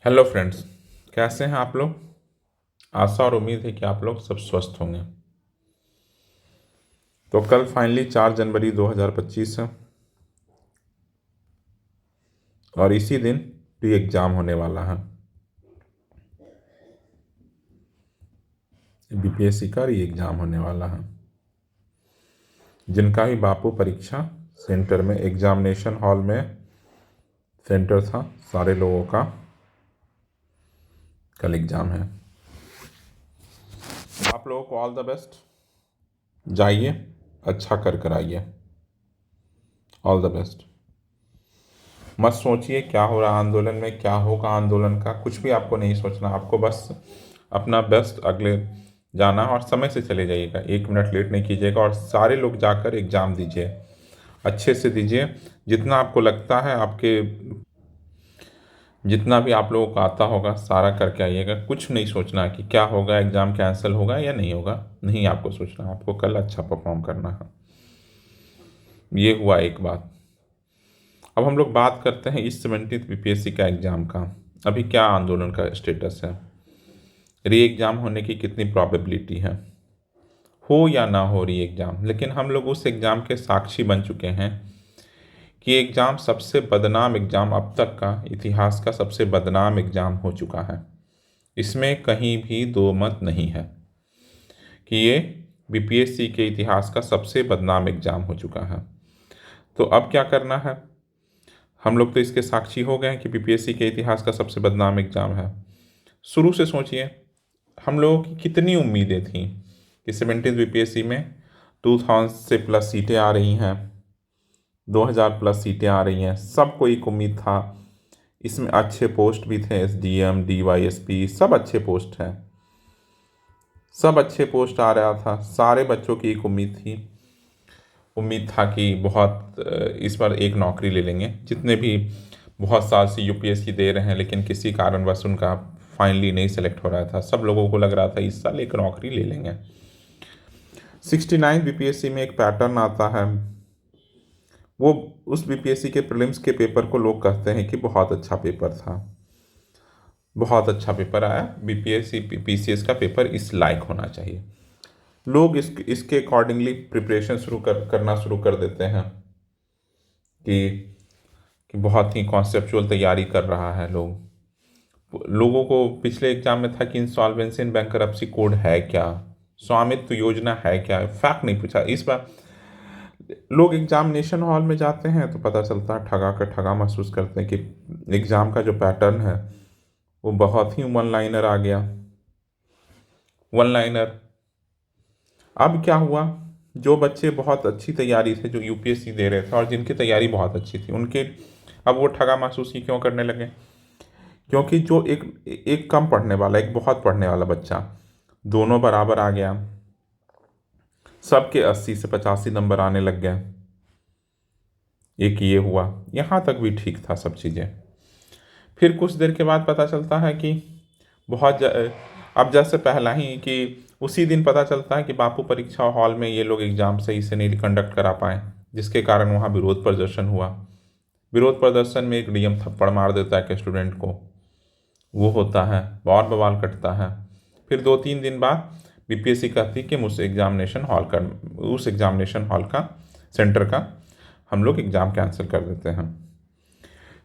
Hello friends. कैसे हैं आप लोग। आशा और उम्मीद है कि आप लोग सब स्वस्थ होंगे। तो कल फाइनली 4 जनवरी 2025 है और इसी दिन प्री एग्ज़ाम होने वाला है। बीपीएससी का री एग्ज़ाम होने वाला है। जिनका भी बापू परीक्षा सेंटर में एग्जामिनेशन हॉल में सेंटर था, सारे लोगों का कल एग्ज़ाम है। आप लोगों को ऑल द बेस्ट। जाइए, अच्छा कर आइए। All the best. मत सोचिए क्या हो रहा है आंदोलन में, क्या होगा आंदोलन का, कुछ भी आपको नहीं सोचना। आपको बस अपना बेस्ट अगले जाना और समय से चले जाइएगा, 1 मिनट लेट नहीं कीजिएगा और सारे लोग जाकर एग्ज़ाम दीजिए, अच्छे से दीजिए। जितना आपको लगता है आपके जितना भी आप लोगों को आता होगा सारा करके आइएगा। कुछ नहीं सोचना कि क्या होगा, एग्ज़ाम कैंसिल होगा या नहीं होगा, नहीं आपको सोचना। आपको कल अच्छा परफॉर्म करना है। ये हुआ एक बात। अब हम लोग बात करते हैं इस 17th बीपीएससी का एग्ज़ाम का। अभी क्या आंदोलन का स्टेटस है, री एग्ज़ाम होने की कितनी प्रोबेबिलिटी है, हो या ना हो री एग्ज़ाम। लेकिन हम लोग उस एग्ज़ाम के साक्षी बन चुके हैं कि एग्ज़ाम सबसे बदनाम एग्ज़ाम अब तक का इतिहास का सबसे बदनाम एग्ज़ाम हो चुका है। इसमें कहीं भी दो मत नहीं है कि ये बीपीएससी के इतिहास का सबसे बदनाम एग्ज़ाम हो चुका है। तो अब क्या करना है, हम लोग तो इसके साक्षी हो गए हैं कि बीपीएससी के इतिहास का सबसे बदनाम एग्ज़ाम है। शुरू से सोचिए, हम लोगों की कितनी उम्मीदें थी कि 17th बीपीएससी में 2000 से प्लस सीटें आ रही हैं, 2000 प्लस सीटें आ रही हैं। सबको एक उम्मीद था, इसमें अच्छे पोस्ट भी थे, एसडीएम डीवाईएसपी सब अच्छे पोस्ट हैं, सब अच्छे पोस्ट आ रहा था। सारे बच्चों की एक उम्मीद था कि बहुत इस बार एक नौकरी ले लेंगे। जितने भी बहुत साल से यूपीएससी दे रहे हैं लेकिन किसी कारणवश उनका फाइनली नहीं सेलेक्ट हो रहा था, सब लोगों को लग रहा था इस साल एक नौकरी ले लेंगे। 69 बीपीएससी में एक पैटर्न आता है, वो उस बीपीएससी के प्रीलिम्स के पेपर को लोग कहते हैं कि बहुत अच्छा पेपर था, बहुत अच्छा पेपर आया, बीपीएससी पीसीएस का पेपर इस लायक होना चाहिए। लोग इसके अकॉर्डिंगली प्रिपरेशन करना शुरू कर देते हैं कि बहुत ही कॉन्सेप्चुअल तैयारी कर रहा है लोगों को पिछले एग्जाम में था कि इंसॉल्वेंसी एंड बैंकरप्सी कोड है क्या, स्वामित्व योजना है क्या, फैक्ट नहीं पूछा। इस बार लोग एग्जामिनेशन हॉल में जाते हैं तो पता चलता है ठगा महसूस करते हैं कि एग्ज़ाम का जो पैटर्न है वो बहुत ही वन लाइनर आ गया, वन लाइनर। अब क्या हुआ, जो बच्चे बहुत अच्छी तैयारी थे, जो यूपीएससी दे रहे थे और जिनकी तैयारी बहुत अच्छी थी, उनके अब वो ठगा महसूस ही क्यों करने लगे, क्योंकि जो एक कम पढ़ने वाला एक बहुत पढ़ने वाला बच्चा दोनों बराबर आ गया, सबके 80 से 85 नंबर आने लग गए। एक ये हुआ, यहाँ तक भी ठीक था सब चीज़ें। फिर कुछ देर के बाद पता चलता है कि अब जैसे पहला ही कि उसी दिन पता चलता है कि बापू परीक्षा हॉल में ये लोग एग्ज़ाम सही से नहीं कंडक्ट करा पाए, जिसके कारण वहाँ विरोध प्रदर्शन हुआ। विरोध प्रदर्शन में एक डीएम थप्पड़ मार देता है कि स्टूडेंट को, वो होता है और बवाल कटता है। फिर 2-3 दिन बाद बीपीएससी कहती कि उस एग्जामिनेशन हॉल का सेंटर का हम लोग एग्ज़ाम कैंसिल कर देते हैं।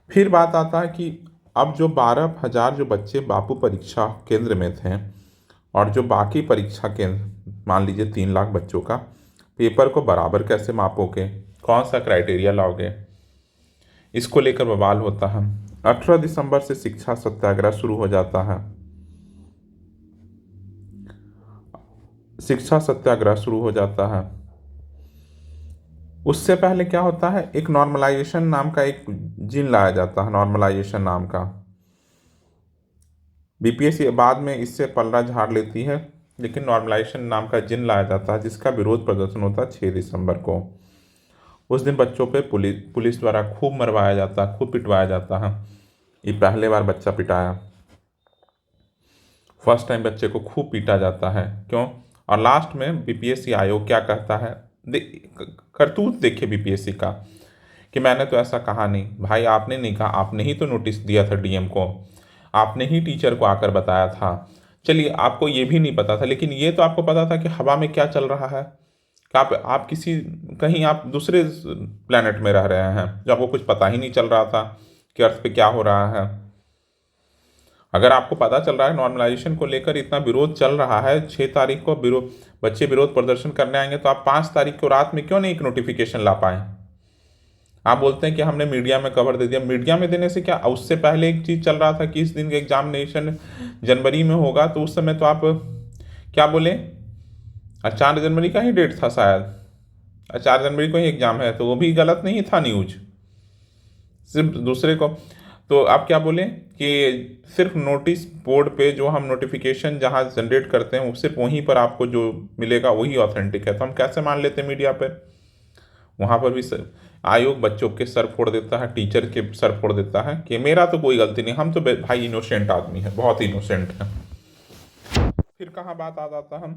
फिर बात आता है कि अब जो 12,000 जो बच्चे बापू परीक्षा केंद्र में थे और जो बाकी परीक्षा केंद्र, मान लीजिए 3 लाख बच्चों का पेपर को बराबर कैसे मापोगे, कौन सा क्राइटेरिया लाओगे, इसको लेकर बवाल होता है। 18 दिसंबर से शिक्षा सत्याग्रह शुरू हो जाता है, शिक्षा सत्याग्रह शुरू हो जाता है। उससे पहले क्या होता है, एक नॉर्मलाइजेशन नाम का एक जिन लाया जाता है, नॉर्मलाइजेशन नाम का। बीपीएससी बाद में इससे पलड़ा झाड़ लेती है, लेकिन नॉर्मलाइजेशन नाम का जिन लाया जाता है जिसका विरोध प्रदर्शन होता है 6 दिसंबर को। उस दिन बच्चों पे पुलिस द्वारा खूब मरवाया जाता है, खूब पिटवाया जाता है। ये पहले बार बच्चा पिटाया, फर्स्ट टाइम बच्चे को खूब पीटा जाता है। क्यों? और लास्ट में बीपीएससी आयोग क्या कहता है, करतूत देखिए बीपीएससी का, कि मैंने तो ऐसा कहा नहीं। भाई आपने नहीं कहा, आपने ही तो नोटिस दिया था डीएम को, आपने ही टीचर को आकर बताया था। चलिए, आपको ये भी नहीं पता था, लेकिन ये तो आपको पता था कि हवा में क्या चल रहा है, कि आप किसी कहीं आप दूसरे प्लेनेट में रह रहे हैं, जो आपको कुछ पता ही नहीं चल रहा था कि अर्थ पे क्या हो रहा है। अगर आपको पता चल रहा है नॉर्मलाइजेशन को लेकर इतना विरोध चल रहा है, 6 तारीख को विरोध, बच्चे विरोध प्रदर्शन करने आएंगे, तो आप 5 तारीख को रात में क्यों नहीं एक नोटिफिकेशन ला पाए? आप बोलते हैं कि हमने मीडिया में कवर दे दिया। मीडिया में देने से क्या, उससे पहले एक चीज़ चल रहा था कि इस दिन का एग्जामिनेशन जनवरी में होगा, तो उस समय तो आप क्या बोले, 4 जनवरी का ही डेट था शायद, 4 जनवरी को ही एग्जाम है, तो वो भी गलत नहीं था न्यूज, सिर्फ दूसरे को। तो आप क्या बोले कि सिर्फ नोटिस बोर्ड पे जो हम नोटिफिकेशन जहाँ जनरेट करते हैं, वो सिर्फ वहीं पर आपको जो मिलेगा वही ऑथेंटिक है, तो हम कैसे मान लेते हैं मीडिया पर? वहाँ पर भी आयोग बच्चों के सर फोड़ देता है, टीचर के सर फोड़ देता है कि मेरा तो कोई गलती नहीं, हम तो भाई इनोसेंट आदमी है, बहुत इनोसेंट है। फिर कहाँ बात आ जाता है,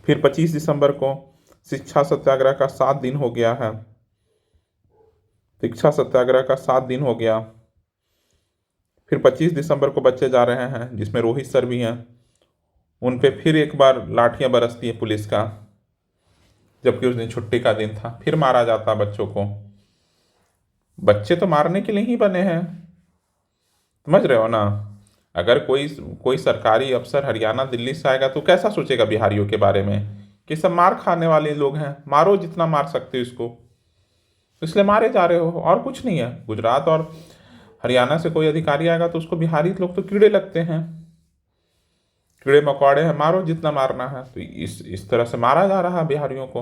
फिर 25 दिसंबर को शिक्षा सत्याग्रह का 7 दिन हो गया है, शिक्षा सत्याग्रह का 7 दिन हो गया। फिर 25 दिसंबर को बच्चे जा रहे हैं, जिसमें रोहित सर भी हैं, उन पे फिर एक बार लाठियां बरसती है पुलिस का, जबकि उस दिन छुट्टी का दिन था, फिर मारा जाता बच्चों को। बच्चे तो मारने के लिए ही बने हैं, समझ रहे हो ना? अगर कोई कोई सरकारी अफसर हरियाणा दिल्ली से आएगा तो कैसा सोचेगा बिहारियों के बारे में, कि सब मार खाने वाले लोग हैं, मारो जितना मार सकते हो इसको, इसलिए मारे जा रहे हो, और कुछ नहीं है। गुजरात और हरियाणा से कोई अधिकारी आएगा तो उसको बिहारी लोग तो कीड़े लगते हैं, कीड़े मकोड़े हैं, मारो जितना मारना है। तो इस तरह से मारा जा रहा है बिहारियों को।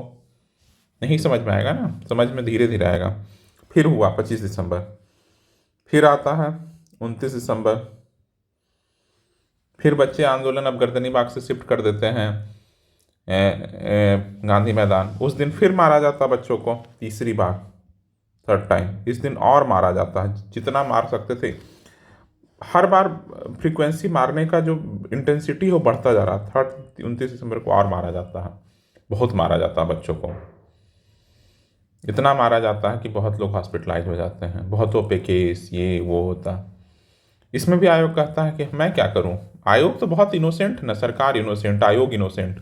नहीं समझ में आएगा ना, समझ में धीरे धीरे आएगा। फिर हुआ 25 दिसंबर, फिर आता है 29 दिसंबर, फिर बच्चे आंदोलन अब गर्दनी बाग से शिफ्ट कर देते हैं गांधी मैदान। उस दिन फिर मारा जाता बच्चों को, तीसरी बार, थर्ड टाइम। इस दिन और मारा जाता है, जितना मार सकते थे। हर बार फ्रीक्वेंसी मारने का जो इंटेंसिटी हो बढ़ता जा रहा था। 29 दिसंबर को और मारा जाता है, बहुत मारा जाता है बच्चों को, इतना मारा जाता है कि बहुत लोग हॉस्पिटलाइज हो जाते हैं, बहुतों पे केस ये वो होता। इसमें भी आयोग कहता है कि मैं क्या करूं, आयोग तो बहुत इनोसेंट ना, सरकार इनोसेंट, आयोग इनोसेंट,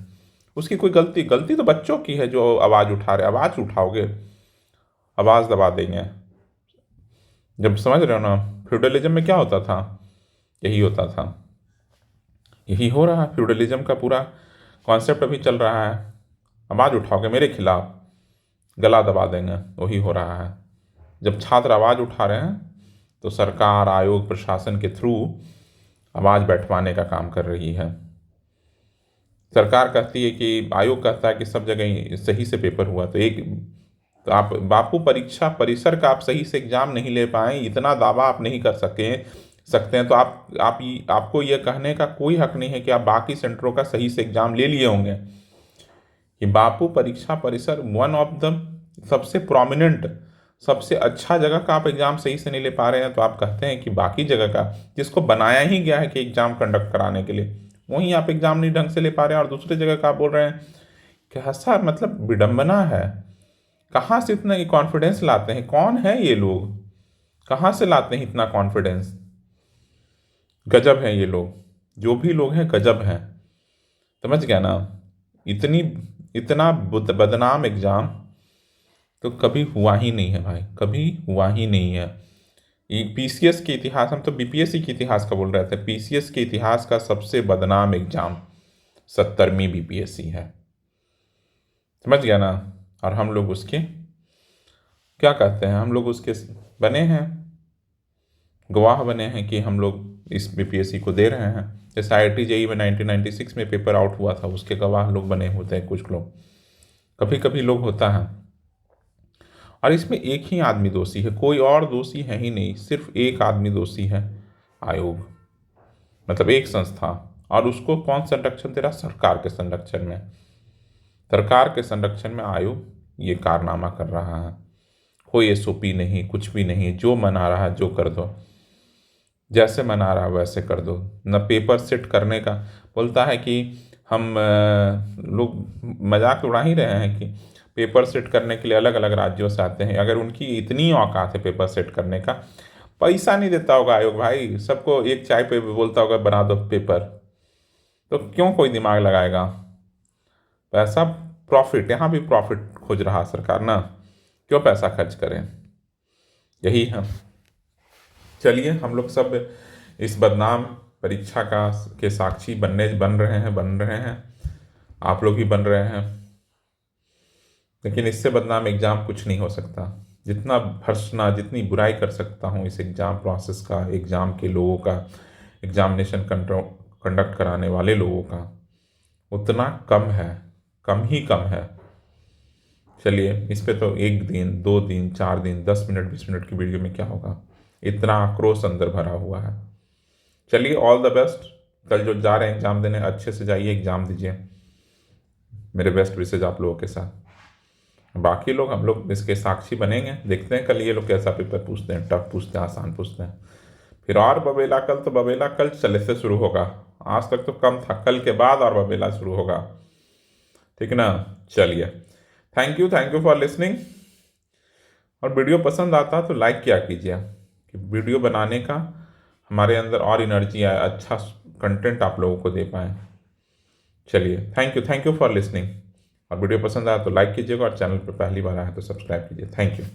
उसकी कोई गलती तो बच्चों की है जो आवाज़ उठा रहे। आवाज़ उठाओगे, आवाज़ दबा देंगे। जब समझ रहे हो ना, फ्यूडलिज्म में क्या होता था, यही होता था, यही हो रहा है। फ्यूडलिज्म का पूरा कॉन्सेप्ट अभी चल रहा है, आवाज़ उठाओगे मेरे खिलाफ, गला दबा देंगे, वही हो रहा है। जब छात्र आवाज़ उठा रहे हैं तो सरकार, आयोग, प्रशासन के थ्रू आवाज़ बैठवाने का काम कर रही है। सरकार कहती है कि, आयोग कहता है कि सब जगह सही से पेपर हुआ, तो आप बापू परीक्षा परिसर का आप सही से एग्जाम नहीं ले पाए, इतना दावा आप नहीं कर सकते हैं, तो आपको यह कहने का कोई हक नहीं है कि आप बाकी सेंटरों का सही से एग्जाम ले लिए होंगे। कि बापू परीक्षा परिसर वन ऑफ द सबसे प्रोमिनेंट, सबसे अच्छा जगह का आप एग्ज़ाम सही से नहीं ले पा रहे हैं, तो आप कहते हैं कि बाकी जगह का, जिसको बनाया ही गया है कि एग्ज़ाम कंडक्ट कराने के लिए, वहीं आप एग्ज़ाम नहीं ढंग से ले पा रहे हैं, और दूसरी जगह का आप बोल रहे हैं। कैसा मतलब विडम्बना है, कहाँ से इतना कॉन्फिडेंस लाते हैं, कौन है ये लोग, कहाँ से लाते हैं इतना कॉन्फिडेंस? गजब है ये लोग, जो भी लोग हैं गजब हैं, समझ गया ना? इतना बदनाम एग्ज़ाम तो कभी हुआ ही नहीं है भाई, कभी हुआ ही नहीं है। पीसीएस के इतिहास, हम तो बीपीएससी के इतिहास का बोल रहे थे, पीसीएस के इतिहास का सबसे बदनाम एग्ज़ाम 70वीं बीपीएससी है, समझ गया ना? और हम लोग उसके क्या कहते हैं, हम लोग उसके बने हैं, गवाह बने हैं कि हम लोग इस बीपीएससी को दे रहे हैं। जैसे IIT JEE में 1996 में पेपर आउट हुआ था, उसके गवाह लोग बने होते हैं कुछ लोग, कभी कभी लोग होता है। और इसमें एक ही आदमी दोषी है, कोई और दोषी है ही नहीं, सिर्फ एक आदमी दोषी है, आयोग, मतलब एक संस्था। और उसको कौन संरक्षण दे रहा? सरकार के संरक्षण में, सरकार के संरक्षण में आयोग ये कारनामा कर रहा है। कोई SOP नहीं, कुछ भी नहीं, जो मना रहा है जो कर दो, जैसे मना रहा वैसे कर दो। न पेपर सेट करने का बोलता है कि हम लोग मजाक उड़ा ही रहे हैं कि पेपर सेट करने के लिए अलग अलग राज्यों से आते हैं। अगर उनकी इतनी औकात है पेपर सेट करने का, पैसा नहीं देता होगा आयोग भाई, सबको एक चाय पे भी बोलता होगा बना दो पेपर, तो क्यों कोई दिमाग लगाएगा। पैसा प्रॉफिट, यहाँ भी प्रॉफिट खोज रहा सरकार ना, क्यों पैसा खर्च करें, यही है। चलिए हम लोग सब इस बदनाम परीक्षा का के साक्षी बन रहे हैं, आप लोग भी बन रहे हैं। लेकिन इससे बदनाम एग्ज़ाम कुछ नहीं हो सकता। जितना भर्सना, जितनी बुराई कर सकता हूँ इस एग्ज़ाम प्रोसेस का, एग्ज़ाम के लोगों का, एग्ज़ामिनेशन कंडक्ट कराने वाले लोगों का, उतना कम है, कम ही कम है। चलिए इस पे तो 1 दिन 2 दिन 4 दिन 10 मिनट 20 मिनट की वीडियो में क्या होगा, इतना आक्रोश अंदर भरा हुआ है। चलिए ऑल द बेस्ट, कल जो जा रहे हैं एग्ज़ाम देने अच्छे से जाइए, एग्ज़ाम दीजिए, मेरे बेस्ट विशेज आप लोगों के साथ। बाकी लोग, हम लोग इसके साक्षी बनेंगे, देखते हैं कल ये लोग कैसा पेपर पूछते हैं, टफ पूछते हैं आसान पूछते हैं। फिर और बबेला, कल तो बबेला कल चले से शुरू होगा, आज तक तो कम था, कल के बाद और बबेला शुरू होगा, ठीक ना। चलिए थैंक यू फॉर लिसनिंग। और वीडियो पसंद आता तो लाइक किया कीजिए, कि वीडियो बनाने का हमारे अंदर और एनर्जी आए, अच्छा कंटेंट आप लोगों को दे पाएँ। चलिए थैंक यू फॉर लिसनिंग। और वीडियो पसंद आया तो लाइक कीजिएगा, और चैनल पर पहली बार आया तो सब्सक्राइब कीजिए। Thank you.